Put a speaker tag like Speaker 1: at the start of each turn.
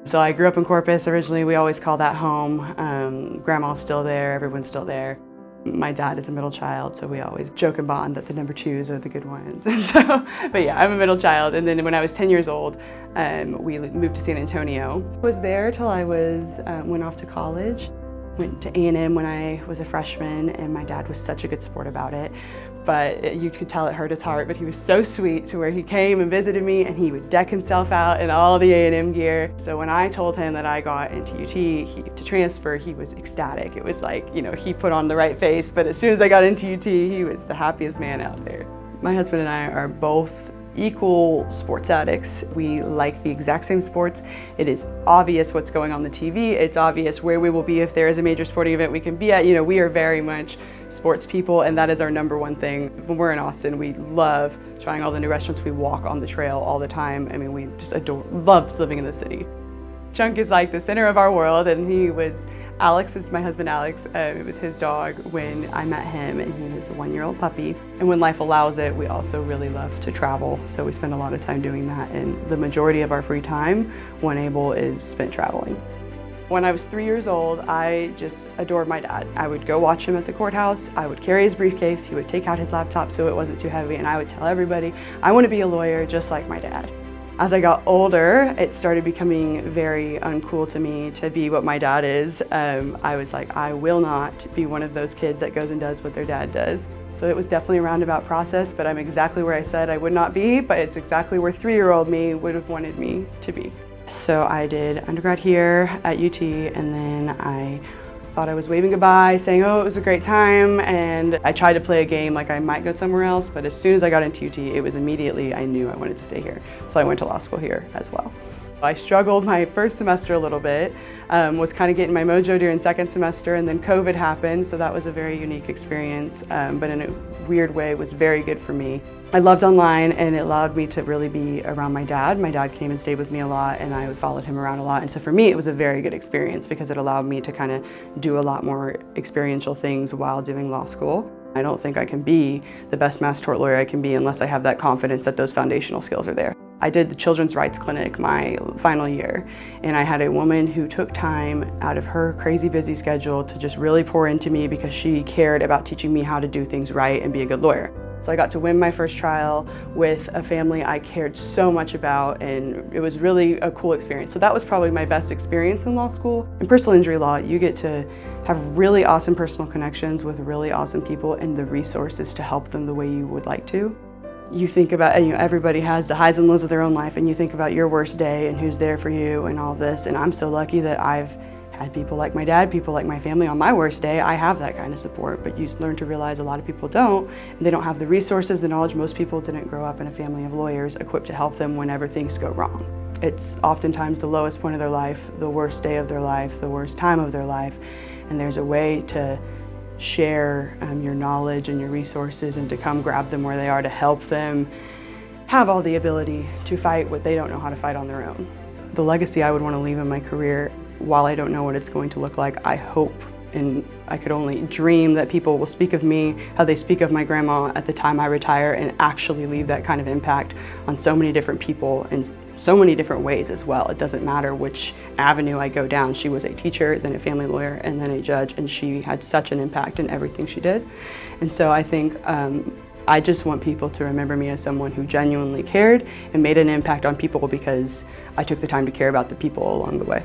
Speaker 1: So I grew up in Corpus. Originally, we always call that home. Grandma's still there, everyone's still there. My dad is a middle child, so we always joke and bond that the number 2s are the good ones. And so, but yeah, I'm a middle child. And then when I was 10 years old, we moved to San Antonio. I was there till I went off to college. Went to A&M when I was a freshman, and my dad was such a good sport about it. But you could tell it hurt his heart, but he was so sweet to where he came and visited me, and he would deck himself out in all the A&M gear. So when I told him that I got into UT to transfer, he was ecstatic. It was like, you know, he put on the right face, but as soon as I got into UT, he was the happiest man out there. My husband and I are both equal sports addicts. We like the exact same sports. It is obvious what's going on the TV. It's obvious where we will be if there is a major sporting event we can be at. You know, we are very much sports people, and that is our number one thing. When we're in Austin, we love trying all the new restaurants. We walk on the trail all the time. I mean, we just love living in the city. Chunk is like the center of our world, and Alex is my husband Alex. It was his dog when I met him, and he was a 1-year-old puppy. And when life allows it, we also really love to travel. So we spend a lot of time doing that, and the majority of our free time, when able, is spent traveling. When I was 3 years old, I just adored my dad. I would go watch him at the courthouse. I would carry his briefcase. He would take out his laptop so it wasn't too heavy, and I would tell everybody, I want to be a lawyer just like my dad. As I got older, it started becoming very uncool to me to be what my dad is. I was like, I will not be one of those kids that goes and does what their dad does. So it was definitely a roundabout process, but I'm exactly where I said I would not be, but it's exactly where 3-year-old me would have wanted me to be. So I did undergrad here at UT, and then I thought I was waving goodbye, saying, oh, it was a great time, and I tried to play a game like I might go somewhere else, but as soon as I got into UT, it was immediately I knew I wanted to stay here. So I went to law school here as well. I struggled my first semester a little bit, was kind of getting my mojo during second semester, and then COVID happened, so that was a very unique experience, but in a weird way, it was very good for me. I loved online, and it allowed me to really be around my dad. My dad came and stayed with me a lot, and I followed him around a lot. And so for me, it was a very good experience because it allowed me to kind of do a lot more experiential things while doing law school. I don't think I can be the best mass tort lawyer I can be unless I have that confidence that those foundational skills are there. I did the Children's Rights Clinic my final year, and I had a woman who took time out of her crazy busy schedule to just really pour into me because she cared about teaching me how to do things right and be a good lawyer. So I got to win my first trial with a family I cared so much about, and it was really a cool experience. So that was probably my best experience in law school. In personal injury law, you get to have really awesome personal connections with really awesome people and the resources to help them the way you would like to. You think about, you know, everybody has the highs and lows of their own life, and you think about your worst day and who's there for you and all this. And I'm so lucky that I've had people like my dad, people like my family. On my worst day, I have that kind of support, but you learn to realize a lot of people don't, and they don't have the resources, the knowledge. Most people didn't grow up in a family of lawyers equipped to help them whenever things go wrong. It's oftentimes the lowest point of their life, the worst day of their life, the worst time of their life, and there's a way to share your knowledge and your resources and to come grab them where they are to help them have all the ability to fight what they don't know how to fight on their own. The legacy I would want to leave in my career, while I don't know what it's going to look like, I hope and I could only dream that people will speak of me how they speak of my grandma at the time I retire, and actually leave that kind of impact on so many different people in so many different ways as well. It doesn't matter which avenue I go down. She was a teacher, then a family lawyer, and then a judge, and she had such an impact in everything she did. And so I think I just want people to remember me as someone who genuinely cared and made an impact on people because I took the time to care about the people along the way.